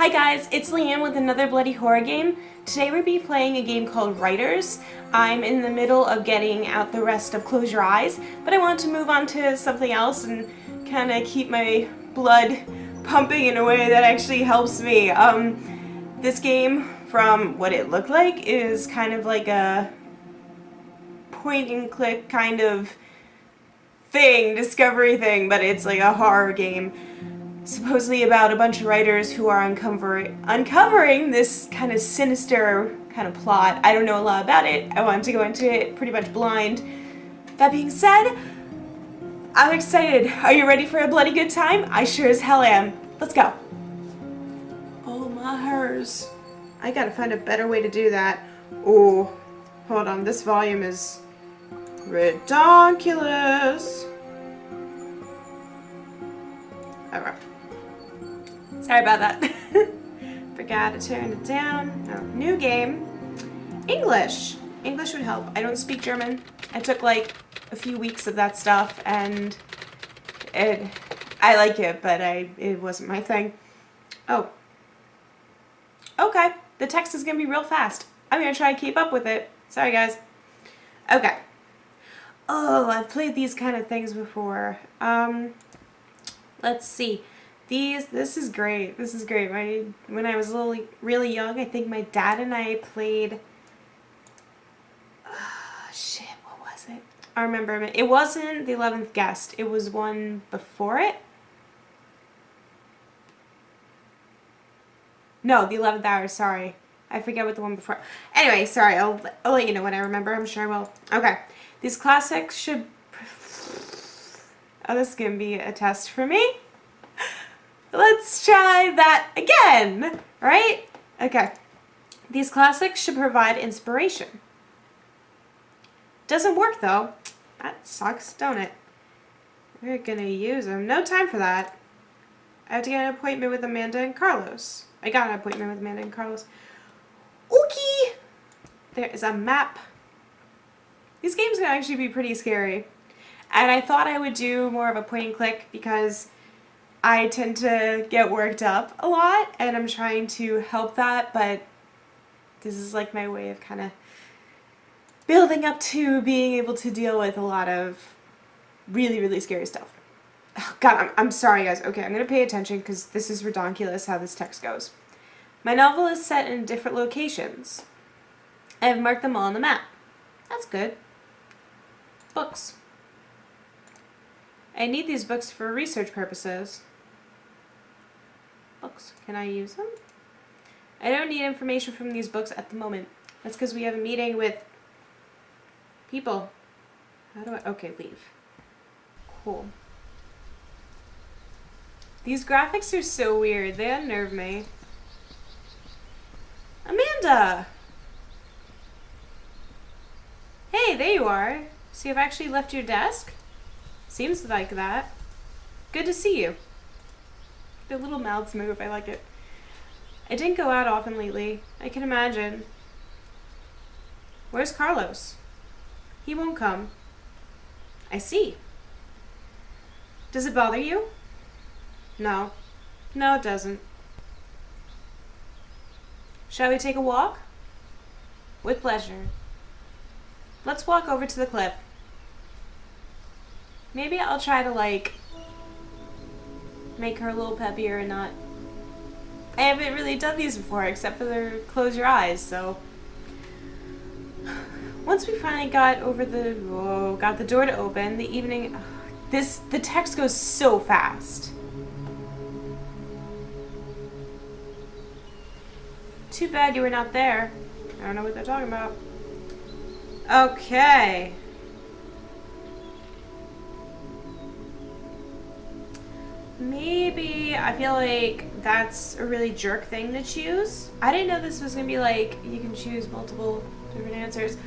Hi guys, it's Leanne with another bloody horror game. Today we'll be playing a game called Writers. I'm in the middle of getting out the rest of Close Your Eyes, but I want to move on to something else and kind of keep my blood pumping in a way that actually helps me. This game, from what it looked like, is kind of like a point and click kind of thing, discovery thing, but it's like a horror game. Supposedly about a bunch of writers who are uncovering this kind of sinister kind of plot. I don't know a lot about it. I wanted to go into it pretty much blind. That being said, I'm excited. Are you ready for a bloody good time? I sure as hell am. Let's go. Oh my hers. I gotta find a better way to do that. Oh, hold on. This volume is ridiculous. Alright. Sorry about that. Forgot to turn it down. Oh, new game. English. English would help. I don't speak German. I took like a few weeks of that stuff and I like it, but it wasn't my thing. Oh. Okay. The text is gonna be real fast. I'm gonna try to keep up with it. Sorry guys. Okay. Oh, I've played these kind of things before. Let's see. This is great. This is great. When I was really young, I think my dad and I played. Shit, what was it? I remember it. It wasn't The 11th Guest. It was one before it. No, The 11th Hour. Sorry, I forget what the one before. Anyway, sorry. I'll let you know when I remember. I'm sure I will. Okay, these classics should. Oh, this is gonna be a test for me. Let's try that again, right? Okay. These classics should provide inspiration. Doesn't work though. That sucks, don't it? We're gonna use them. No time for that. I have to get an appointment with Amanda and Carlos. I got an appointment with Amanda and Carlos. Okay. There is a map. These games can actually be pretty scary. And I thought I would do more of a point and click because I tend to get worked up a lot and I'm trying to help that, but this is like my way of kind of building up to being able to deal with a lot of really, really scary stuff. Oh, God, I'm sorry guys. Okay, I'm going to pay attention because this is ridiculous how this text goes. My novel is set in different locations. I have marked them all on the map. That's good. Books. I need these books for research purposes. Books. Can I use them? I don't need information from these books at the moment. That's because we have a meeting with people. How do I... Okay, leave. Cool. These graphics are so weird. They unnerve me. Amanda! Hey, there you are. So you've actually left your desk? Seems like that. Good to see you. Their little mouths move. I like it. I didn't go out often lately. I can imagine. Where's Carlos? He won't come. I see. Does it bother you? No. No, it doesn't. Shall we take a walk? With pleasure. Let's walk over to the cliff. Maybe I'll try to, like, make her a little peppier and not... I haven't really done these before, except for the Close Your Eyes, so... Once we finally got over the... Whoa, got the door to open, the evening... The text goes so fast. Too bad you were not there. I don't know what they're talking about. Okay. Maybe I feel like that's a really jerk thing to choose. I didn't know this was gonna be like you can choose multiple different answers.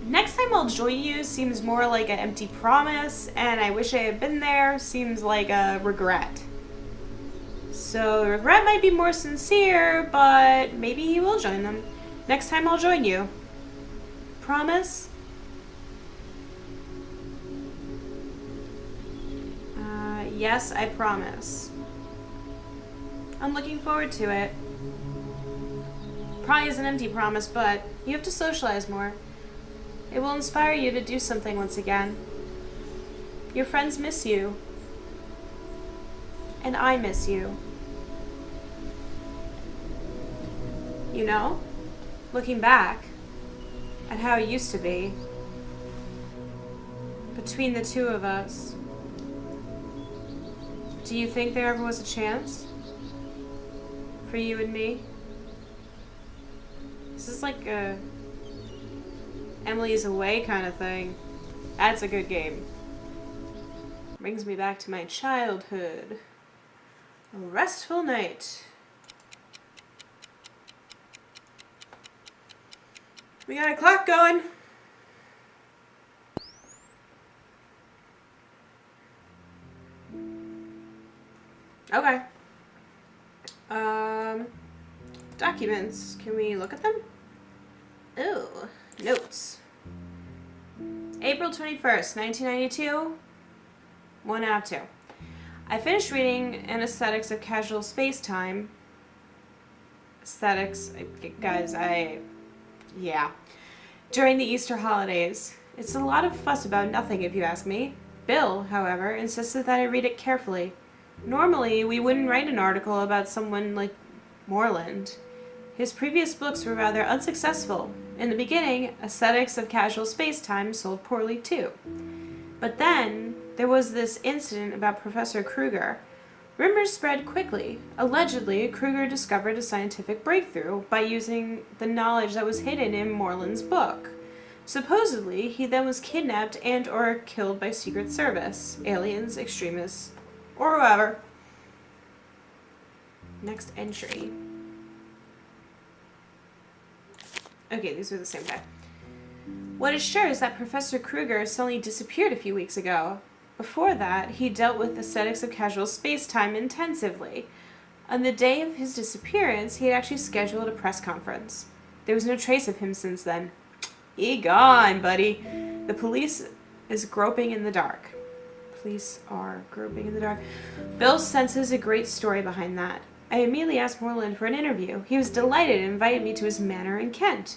Next time I'll join you seems more like an empty promise, and I wish I had been there seems like a regret. So the regret might be more sincere, but maybe he will join them. Next time I'll join you. Promise? Yes, I promise. I'm looking forward to it. Probably is an empty promise, but you have to socialize more. It will inspire you to do something once again. Your friends miss you. And I miss you. You know, looking back at how it used to be, between the two of us, do you think there ever was a chance for you and me? This is like a Emily's Away kind of thing. That's a good game. Brings me back to my childhood. A restful night. We got a clock going. Okay. Documents. Can we look at them? Ooh, notes. April 21st, 1992. 1 out of 2. I finished reading An Aesthetics of Casual Space-Time. Aesthetics, guys, yeah. During the Easter holidays. It's a lot of fuss about nothing, if you ask me. Bill, however, insisted that I read it carefully. Normally, we wouldn't write an article about someone like Moreland. His previous books were rather unsuccessful. In the beginning, Aesthetics of Casual Space-Time sold poorly too. But then, there was this incident about Professor Kruger. Rumors spread quickly. Allegedly, Kruger discovered a scientific breakthrough by using the knowledge that was hidden in Moreland's book. Supposedly, he then was kidnapped and or killed by Secret Service, aliens, extremists, or whoever. Next entry. Okay, these are the same guy. What is sure is that Professor Kruger suddenly disappeared a few weeks ago. Before that, he dealt with Aesthetics of Casual Space-Time intensively. On the day of his disappearance, he had actually scheduled a press conference. There was no trace of him since then. He gone, buddy. The police is groping in the dark. Police are groping in the dark. Bill senses a great story behind that. I immediately asked Moreland for an interview. He was delighted and invited me to his manor in Kent.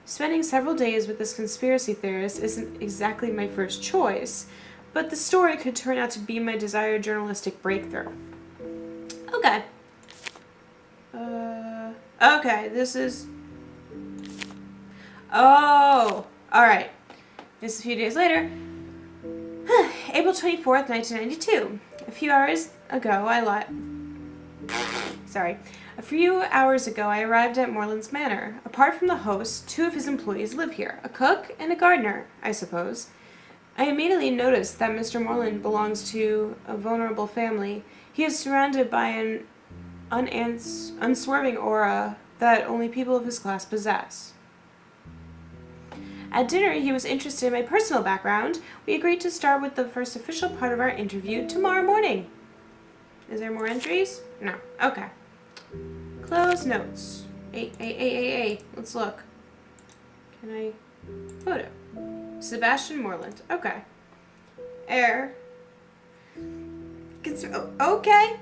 Spending several days with this conspiracy theorist isn't exactly my first choice, but the story could turn out to be my desired journalistic breakthrough. Okay. Okay, this is... Oh, alright. Just a few days later. April 24th, 1992. A few hours ago, I arrived at Moreland's Manor. Apart from the host, 2 of his employees live here. A cook and a gardener, I suppose. I immediately noticed that Mr. Moreland belongs to a vulnerable family. He is surrounded by an unswerving aura that only people of his class possess. At dinner, he was interested in my personal background. We agreed to start with the first official part of our interview tomorrow morning. Is there more entries? No. Okay. Close notes. Let's look. Can I... Photo. Sebastian Moreland. Okay. Air. Okay.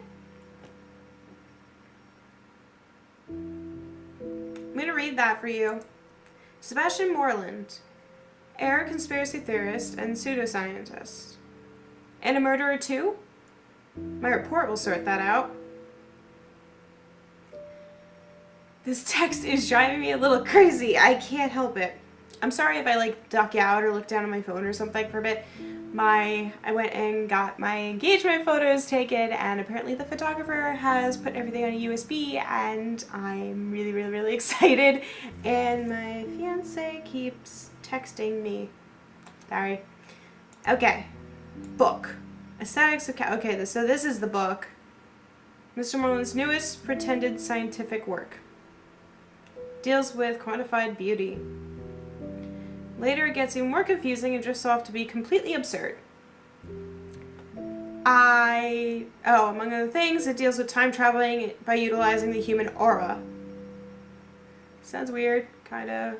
I'm gonna read that for you. Sebastian Moreland. Air conspiracy theorist and pseudoscientist. And a murderer too? My report will sort that out. This text is driving me a little crazy. I can't help it. I'm sorry if I duck out or look down at my phone or something for a bit. I went and got my engagement photos taken, and apparently the photographer has put everything on a USB, and I'm really, really, really excited. And my fiance keeps texting me. Sorry. Okay. Book. Aesthetics of okay, so this is the book. Mr. Moreland's newest pretended scientific work. Deals with quantified beauty. Later it gets even more confusing and drifts off to be completely absurd. Among other things, it deals with time traveling by utilizing the human aura. Sounds weird, kinda.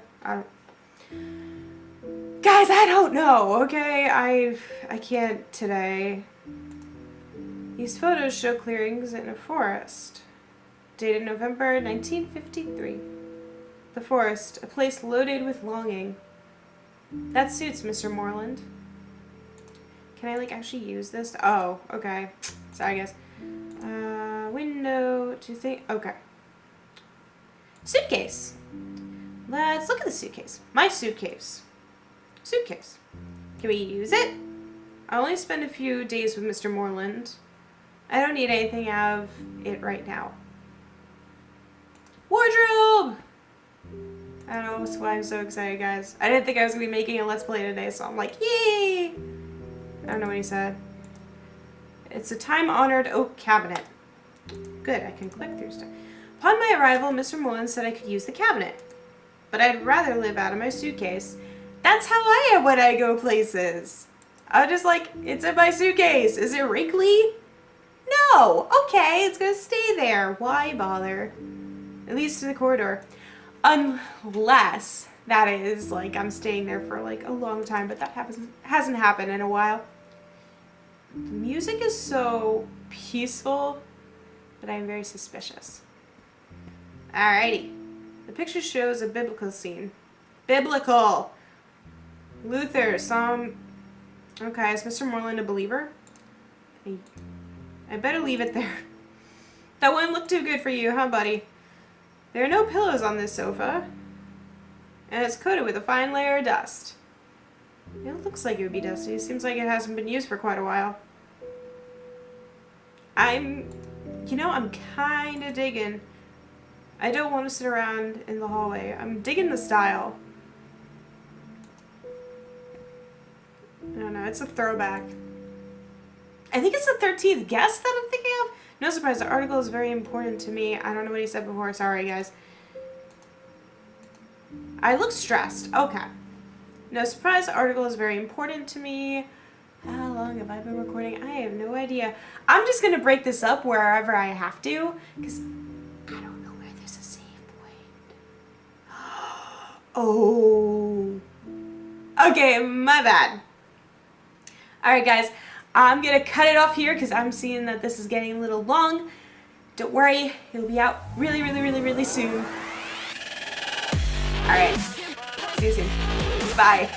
Guys, I don't know, okay? I can't today. These photos show clearings in a forest. Dated November 1953. The forest, a place loaded with longing. That suits Mr. Moreland. Can I, like, actually use this? Oh, okay. Sorry, guys. Window to think. Okay. Suitcase. Let's look at the suitcase. My suitcase. Suitcase. Can we use it? I only spend a few days with Mr. Moreland. I don't need anything out of it right now. Wardrobe! I don't know, that's why I'm so excited, guys. I didn't think I was going to be making a Let's Play today, so I'm like, yay! I don't know what he said. It's a time-honored oak cabinet. Good, I can click through stuff. Upon my arrival, Mr. Moreland said I could use the cabinet. But I'd rather live out of my suitcase. That's how I am when I go places. I'm just like, it's in my suitcase. Is it wrinkly? No! Okay, it's gonna stay there. Why bother? It leads to the corridor. Unless that is, like, I'm staying there for, like, a long time, but that hasn't happened in a while. The music is so peaceful, but I'm very suspicious. Alrighty. The picture shows a biblical scene. Biblical! Luther, Psalm... Okay, is Mr. Moreland a believer? I better leave it there. That wouldn't look too good for you, huh, buddy? There are no pillows on this sofa. And it's coated with a fine layer of dust. It looks like it would be dusty. It seems like it hasn't been used for quite a while. I'm kind of digging. I don't want to sit around in the hallway. I'm digging the style. I don't know, it's a throwback. I think it's the 13th guest that I'm thinking of. No surprise, the article is very important to me. I don't know what he said before. Sorry, guys. I look stressed. Okay. No surprise, the article is very important to me. How long have I been recording? I have no idea. I'm just going to break this up wherever I have to, because I don't know where there's a save point. Oh. Okay, my bad. Alright, guys. I'm going to cut it off here because I'm seeing that this is getting a little long. Don't worry, it'll be out really, really, really, really soon. Alright, see you soon. Bye.